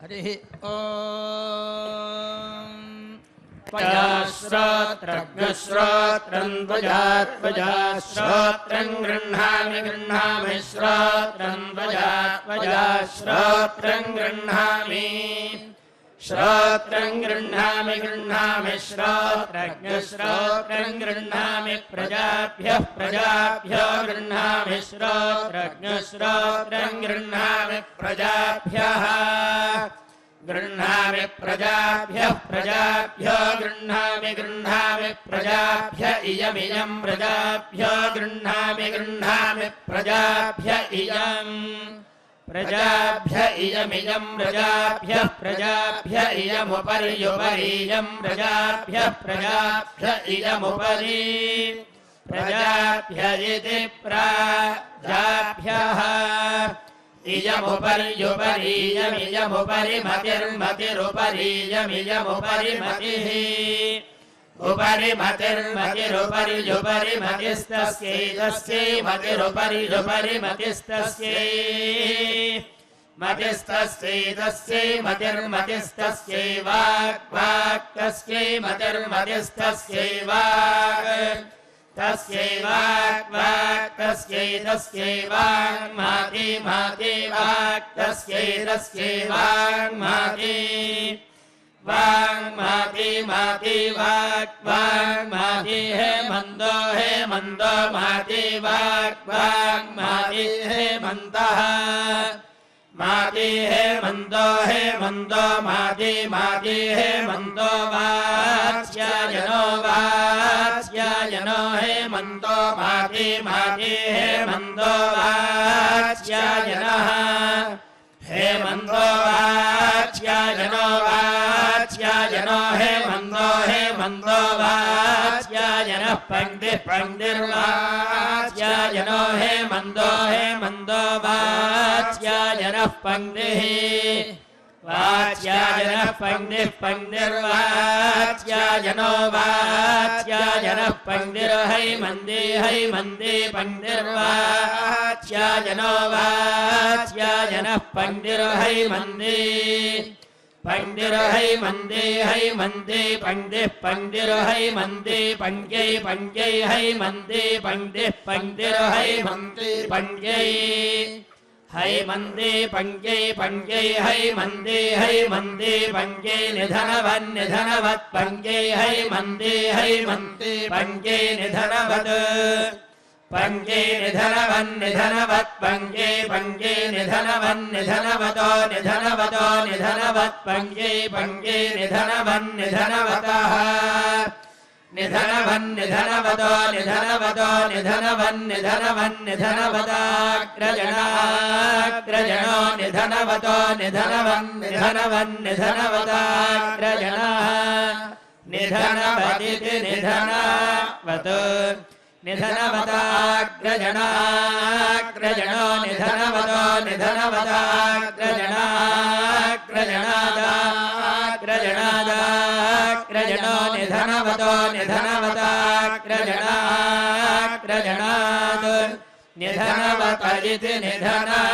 हरिः ॐ श्रोत्रं श्रोत्रं गृह्णामि श्रोत्रं श्रोत्रं गृह्णामि श्रोत्रं श्रोत्रं गृह्णामि प्रजाभ्यः गृह्णामि श्रोत्रं गृह्णामि प्रजाभ्यः गृह्णामि प्रजाभ्यः गृह्णामि प्रजाभ्य इयमियं प्रजाभ्य गृह्णामि प्रजाभ्य इयम् प्रजाभ्य इयमियं प्रजाभ्य इयमुपर्युपरीयं प्रजाभ्य इयमुपरि प्रजाभ्य इति प्राजाभ्यः इयमुपर्युपरीयमियमुपरि मतिर्मतिरुपरीयमियमुपरि मतिः उपरि मतिर्मतिरुपर्युपरि मतिस्तस्यै मतिरुपर्युपरि मतिस्तस्यै मतिर्मतिस्तस्यै वाक्तस्यै मतिर्मतिस्तस्यै वाक् तस्यै तस्यै वाङ्माति तस्यै वाङ्माति वाङ्माति हे मन्दो माति वाङ्माति हे मन्तः माति हे मन्दो माति हे मन्दो वाच्यायनो हे मन्दो माति हे मन्दो वाच्यायनः हे मन्दो वाच्यायनो हे मन्दो वाच्यायनः पंक्तिर्वाच्यायनो हे मन्दो वाच्यायनः पंक्तिः वाच्यायनः पंक्तिर्वाच्यायनो वाच्यायनः पंक्तिर्है मन्दे पंक्तिर्वाच्यायनो वाच्यायनः पंक्तिर्है मन्दे पंक्तिर्है मन्दे पंक्तिर्है मन्दे पंक्त्यै है मन्दे पंक्तिर्है मन्दे पंक्त्यै है मन्दे पंक्त्यै है मन्दे पंक्त्यै निधनवत् पंक्त्यै है मन्दे पंक्त्यै निधनवत् पंक्त्यै निधनवत् पंक्त्यै निधनवतो निधनवत् पंक्त्यै निधनवतः निधनवतो निधनवदाग्रजनो निधनवतो निधनवदाग्रजनः निधनवदिति निधनवत् निधनवदाग्रजनो निधनवतो निधनवदाग्रजनो निधनवतो निधनवदाग्रजनात् निधनवतरिति निधनवतः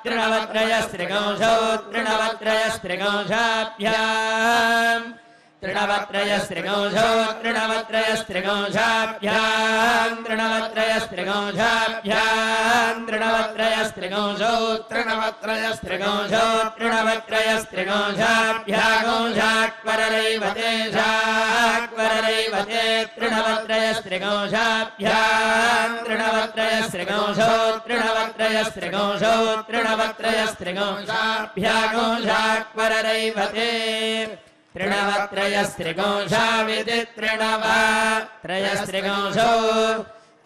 तृणवत्रयस्त्रिगोंशौ तृणवत्रयस्त्रिगोंशौ तृणवत्रयस्त्रिगोंशो तृणवत्रयस्त्रिगोंशाभ्याम् तृणवत्रयस्त्रिगोंशाभ्याम् तृणवत्रयस्त्रिगोंशो तृणवत्रयस्त्रिगोंशो तृणवत्रयस्त्रिगोंशाभ्यागोंशाक्वररैवते शाक्वररैवते तृणवत्रयस्त्रिगोंशाभ्याम् तृणवत्रयस्त्रिगोंशो तृणवत्रयस्त्रिगोंशो तृणवत्रयस्त्रिगोंशाभ्यागोंशाक्वररैवते तृणवत्रयस्त्रिगोंशाविति तृणवत्रयस्त्रिगोंशो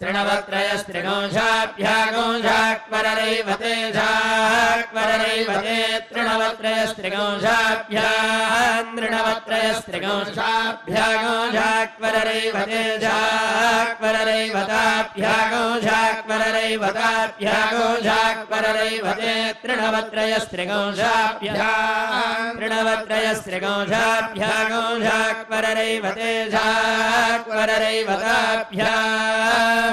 तृणवत्रयस्त्रिगोंशाभ्यागोंशाक्वररैवते शाक्वररैवते तृणवत्रयस्त्रिगोंशाभ्याम् तृणवत्रयस्त्रिगोंशाभ्यागोंशाक्वररैवते शाक्वररैवताभ्यागोंशाक्वररैवताभ्यागोंशाक्वररैवते तृणवत्रयस्त्रिगोंशाभ्याम् तृणवत्रयस्त्रिगोंशाभ्यागोंशाक्वररैवते शाक्वररैवताभ्याम्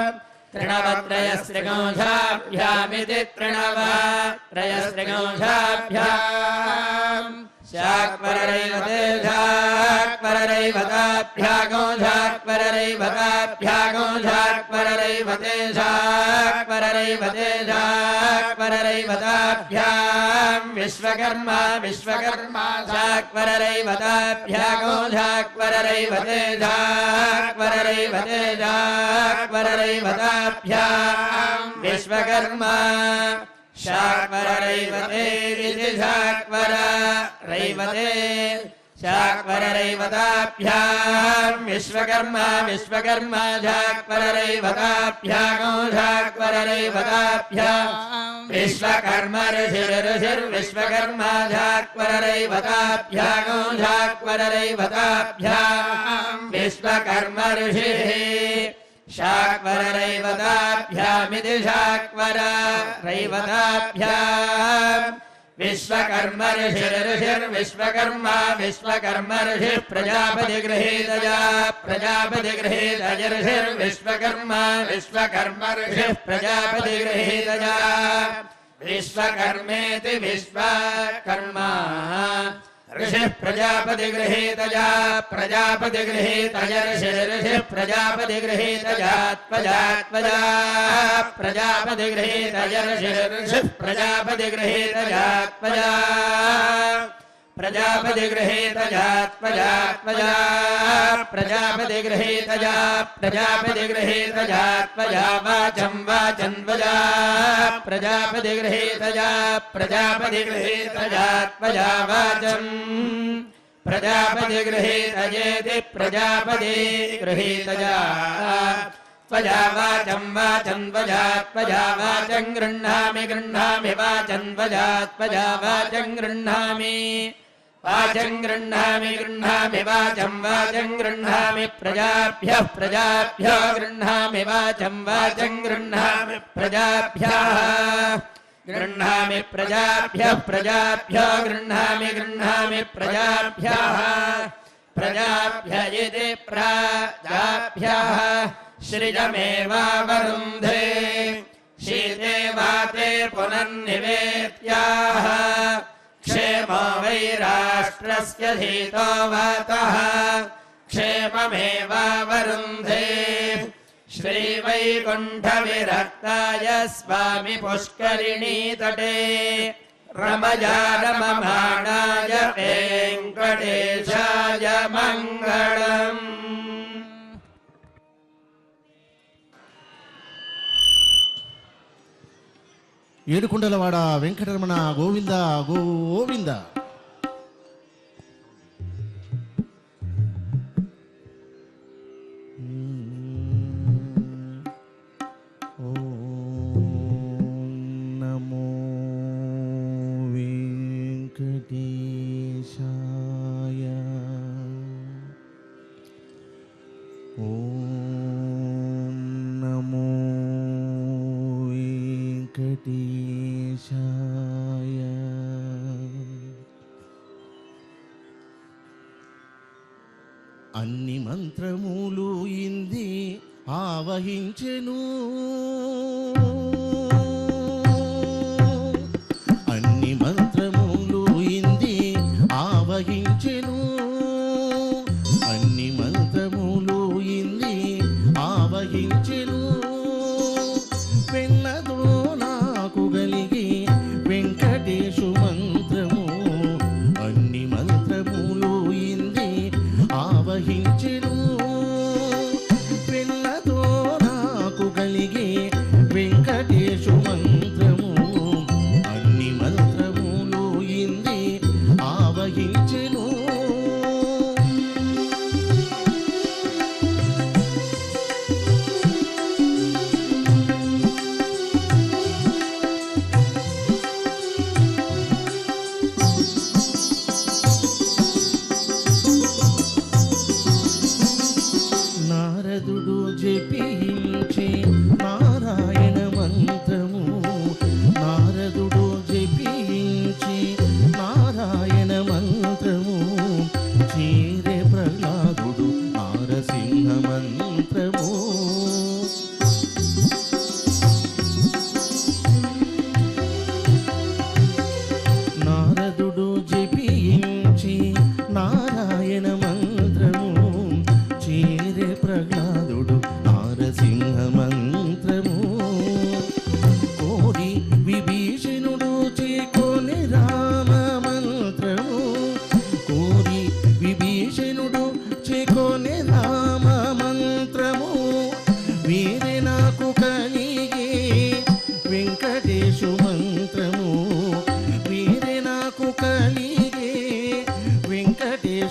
तृणवत्रयस्त्रिगोंशाभ्यामिति तृणवत्रयस्त्रिगोंशाभ्याम् शाक्वररैवते शाक्वररैवताभ्यागोंशाक्वररैवताभ्यागोंशाक्वररैवते शाक्वररैवते शाक्वररैवताभ्याम् विश्वकर्मा विश्वकर्मा शाक्वररैवताभ्यागोंशाक्वररैवते शाक्वररैवते शाक्वररैवताभ्याम् विश्वकर्मा शाक्वररैवते इति शाक्वररैवते शाक्वररैवताभ्याम् विश्वकर्मा विश्वकर्मा शाक्वररैवताभ्यागोंशाक्वररैवताभ्याम् विश्वकर्मा ऋषिर्विश्वकर्मा शाक्वररैवताभ्यागोंशाक्वररैवताभ्याम् विश्वकर्मा ऋषिः शाक्वररैवताभ्यामिति शाक्वररैवताभ्याम् विश्वकर्मा ऋषिर्विश्वकर्मा विश्वकर्मा ऋषिः प्रजापतिगृहीतया प्रजापतिगृहीतय ऋषिर्विश्वकर्मा विश्वकर्मा ऋषिः प्रजापतिगृहीतया विश्वकर्मेति विश्वकर्मा ऋषिः प्रजापतिगृहीतया प्रजापतिगृहीतय ऋषिः प्रजापतिगृहीतया त्वया त्वया प्रजापतिगृहीतय ऋषिः प्रजापतिगृहीतया त्वया प्रजापतिगृहीतया त्वया त्वया प्रजापतिगृहीतया प्रजापतिगृहीतया त्वया वाचं वाचं त्वया प्रजापतिगृहीतया प्रजापतिगृहीतया त्वया वाचम् प्रजापतिगृहीतयेति प्रजापतिगृहीतया त्वया वाचं वाचं त्वया त्वया वाचं गृह्णामि गृह्णामि वाचं त्वया त्वया वाचं गृह्णामि वाचं गृह्णामि गृह्णामि वाचं वाचं गृह्णामि प्रजाभ्यः प्रजाभ्यो गृह्णामि वाचं वाचं गृह्णामि प्रजाभ्यः गृह्णामि प्रजाभ्यः प्रजाभ्यो गृह्णामि गृह्णामि प्रजाभ्यः प्रजाभ्य इति प्रजाभ्यः श्रियमेवावरुन्धे शीते वाते पुनर्निवेत्याः क्षेमो वै राष्ट्रस्य धीतो वातः क्षेममेवावरुन्धे श्रीवैकुण्ठविरक्ताय स्वामि पुष्करिणीतटे रमया रममाणाय वेङ्कटेशाय मङ्गलम्। ఏడుకొండలవాడ వెంకటరమణ గోవింద గోవింద. నమో వెంకటేశాయ. నమో వెంకటేశాయ. అన్ని మంత్రములు ఇంది ఆవహించెను, అన్ని మంత్రములు ఇంది ఆవహించెను,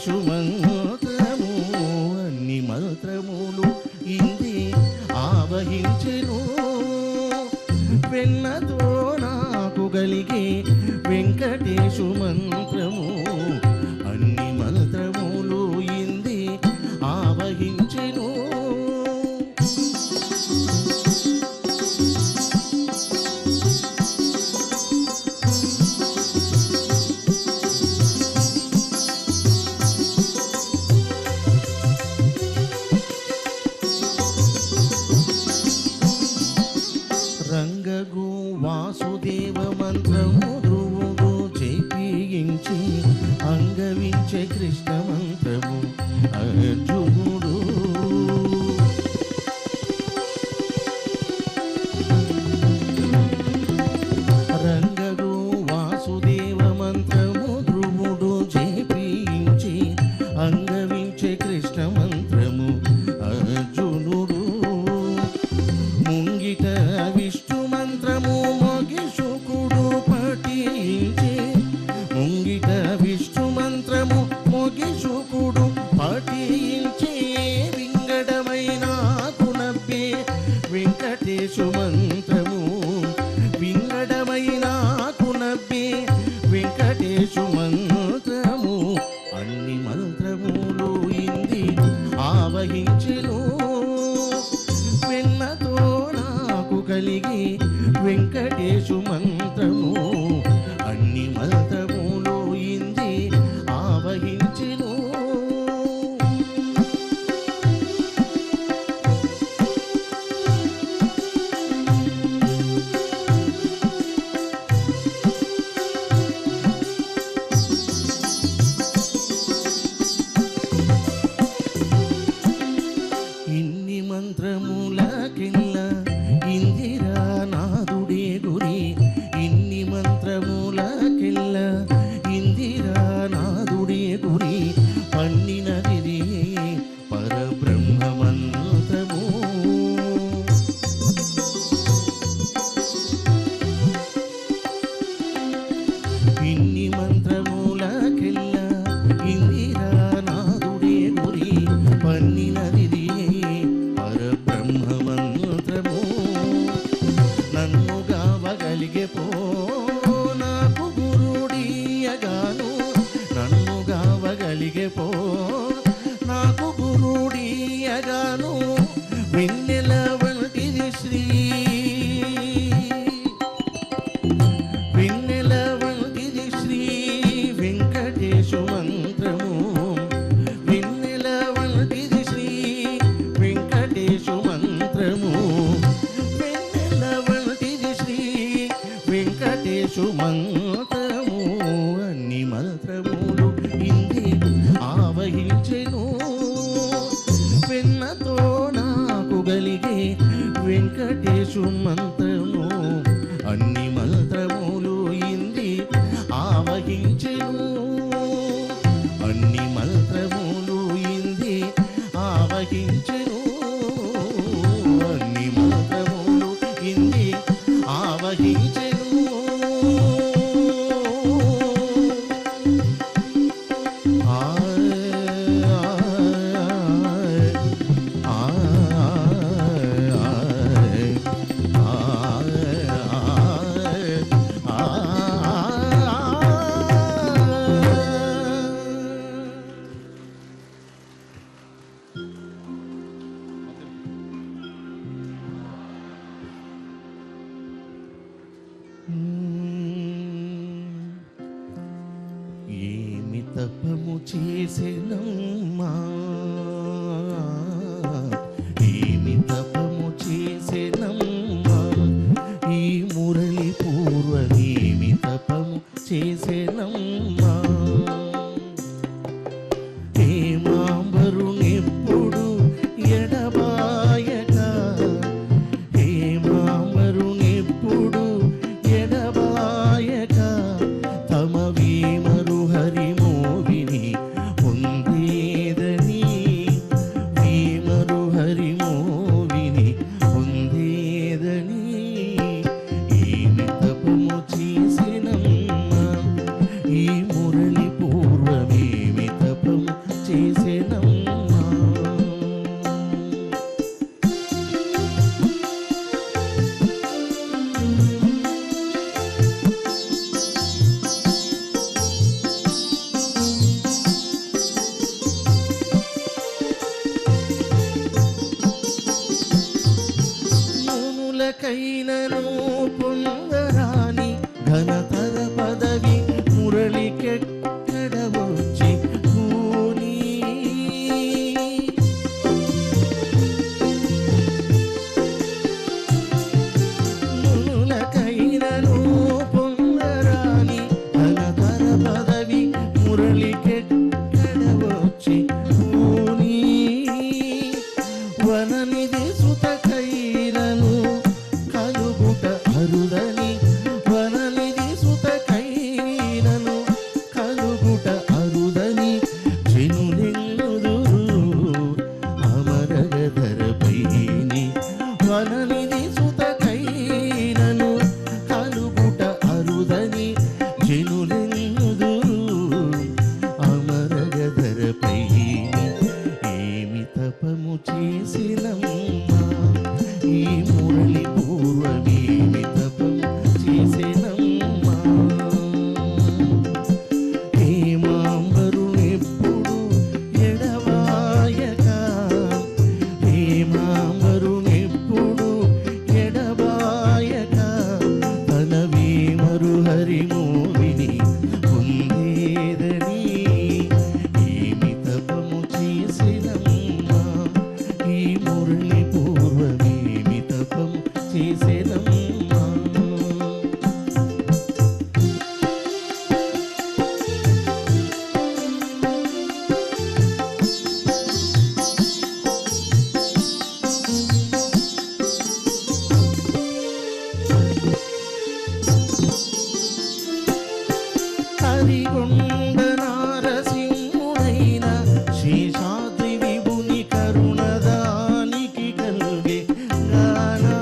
వెంకటేశు మంత్రము అన్ని మంత్రములు ఇంది ఆవహించెను వెన్నతో నాకు కలిగే వెంకటేశు మంత్రము అన్ని మంత్రములు ఇంది ఆవహించెను రంగగు వాసుదేవ మంత్రము ధ్రువుడు చేయించి అంగవించే కృష్ణ మంత్రము అర్జునుడు రంగగు వాసుదేవ మంత్రము ధ్రువుడు చేయించి అంగవించే కృష్ణ మంత్రము అర్జునుడు ముంగిట విష్ణు మంత్రము మొగి శుకుడు పఠించి ముంగిట విష్ణు మంత్రము మొగి శుకుడు పఠించి వింగడమైన కునబ్బే వెంకటేశు మంత్రము వింగడమైన కునబ్బే వెంకటేశు మంత్రము అన్ని మంత్రములు ఇంది ఆవహించెను వెన్నతో నాకు కలిగి వెంకటేశు మంత్రము అన్ని మంత్రములు ఇంది ఆవహించెను ఇన్ని మంత్రములకెల్ల ఇందిరా నాదుడే గురి ఇన్ని మంత్రములకెల్ల ఇందిరా నాదుడే గురి పన్నినది పరబ్రహ్మ మంత్రము ఇన్ని మంత్రములకెల్ల ఇందిరా నాదుడే గురి పన్నినది పరబ్రహ్మ మంత్రము నన్ను గావగలిగే పో నాకు గురుడియగాను నన్ను గావగలిగే పో నాకు గురుడియగాను వెన్నెల వంటిది శ్రీ వెన్నెల వంటిది శ్రీ వెంకటేశు మంత్రము వెన్నెల వంటిది శ్రీ వెంకటేశు మంత్రము వెన్నెల వంటిది శ్రీ వెంకటేశు మంత్రము అన్ని మంత్రములు ఇంది ఆవహించెను వెన్నతో నాకు గలిగే వెంకటేశు మంత్రము అన్ని మంత్రములు ఇంది ఆవహించెను అన్ని మంత్రములు ఇంది ఆవహించెను అన్ని మంత్రములు ఇంది ఆవహించెను ఏమి తపము చేసెనమ్మా ఏమి తపము చేసెనమ్మా ఈ మురళి పూర్వమేమి తపము చేసెనమ్మా హేమాంబరునెప్పుడు ఎడబాయక హేమాంబరునెప్పుడు ఎడబాయక తమ వీమరు హరిమోవిని పొందేదని మురళికెక్కడ వచ్చి పూని వననిధి సుతకైరను కలుగుట అరుదని వననిధి సుతకైరను కలుగుట అరుదని జనులెన్నుదురు అమరగధరపైని వననిధి సుతకైరను కలుగుట అరుదని జనులెన్నుదురు అమరగధరపైని ఏమి తపము చేసినమ్మా ఈ మురళి పూర్వమేమి తపము చేసినమ్మా హేమాంబరునెప్పుడు ఎడబాయక హేమాంబరునెప్పుడు ఎడబాయక తన వేమరు హరిమోవిని పొందేదని ఏమి తపము చేసినమ్మా ఈ మురళి పూర్వమేమి తపము చేసినమ్మా హరిగొండ నారసింహుడైన శేషాద్రి విభుని కరుణదానికి కల్గే గానా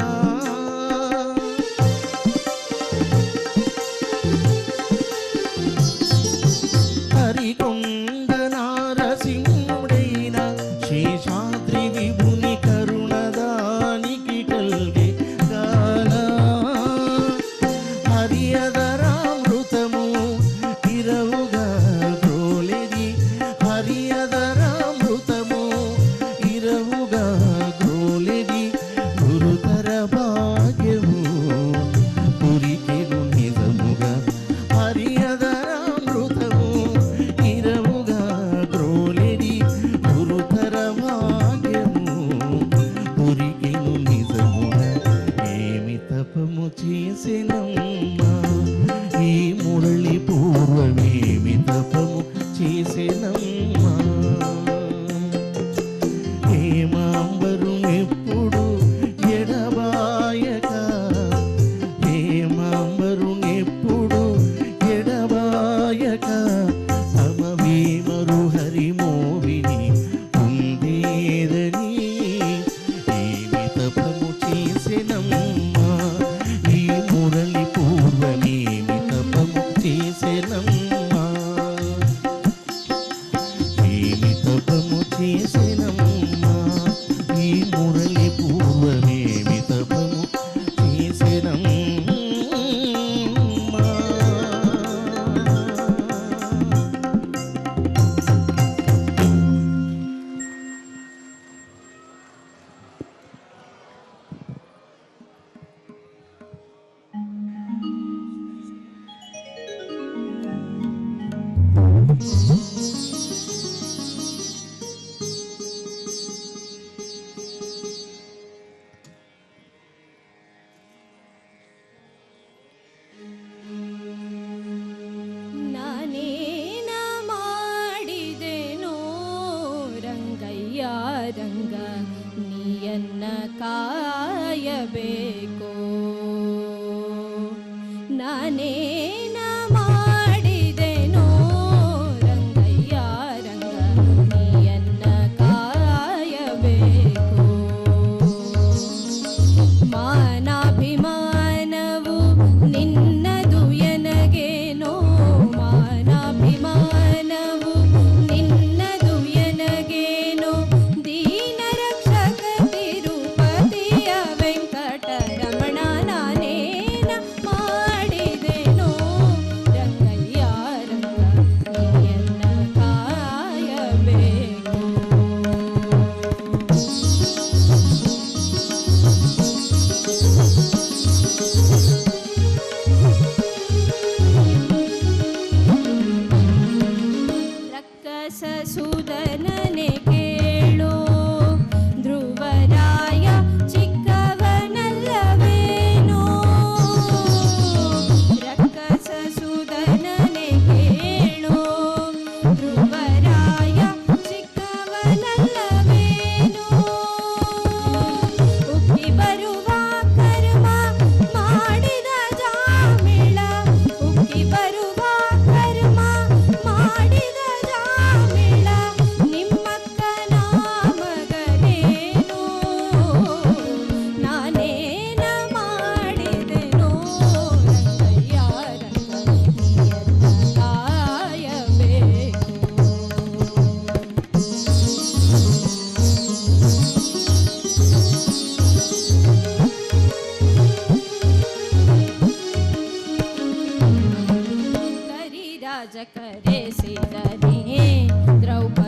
హరిగొండ నారసింహుడైన శేషాద్రి విభుని కరుణదానికి కల్గే గానా హరియదరామృతము ఇరవుగా గ్రోలెది హరియదరామృతము ఇరవుగా గ్రోలెది గురుతర భాగ్యము పురికెను నిజముగా హరియదరామృతము ఇరవుగా గ్రోలెది గురుతర భాగ్యము పురికెను నిజముగా ఏమి తపము చేసినమ్మా ఈ మురళి పూర్వమేమి తపము చేసినమ్మా హేమాంబరునెప్పుడు ఎడబాయక హేమాంబరునెప్పుడు ఎడబాయక తమ వేమరు హరిమోవిని పొందేదని ఏమి తపము చేసినమ్మా ఈ మురళి పూర్వమేమి తపము చేసినమ్మా ఏమి తపము చేసినమ్మా ఈ మురళి పూర్వమేమి తపము చేసినమ్మా ನಾನೇನ ಮಾಡಿದೆನೋ ರಂಗಯ್ಯ ರಂಗ ನೀಯನ್ನ ಕಾಯಬೇಕು ನಾನೇನ ಮಾಡಿದೆನೋ ರಂಗಯ್ಯ ರಂಗ ನೀಯನ್ನ ಕಾಯಬೇಕು ಮಾನಾಭಿಮಾನವು ನಿನ್ನದು ಎನಗೇನೋ ಮಾನಾಭಿಮಾನವು ನಿನ್ನದು ಎನಗೇನೋ ದೀನ ರಕ್ಷಕ ತಿರುಪತಿಯ ವೆಂಕಟರಮಣ ನಾನೇನ ಮಾಡಿದೆನೋ ರಂಗಯ್ಯ ರಂಗ ನೀಯನ್ನ ಕಾಯಬೇಕು ರಕ್ಕಸ ಸುದನನೆ ಕೇಳೋ ಧ್ರುವರಾಯ ಚಿಕ್ಕವನಲ್ಲವೇನೋ ರಕ್ಕಸ ಸುದನನೆ ಕೇಳೋ ರಕ್ಷಿಸಿದನೇ ದ್ರೌಪದಿಯ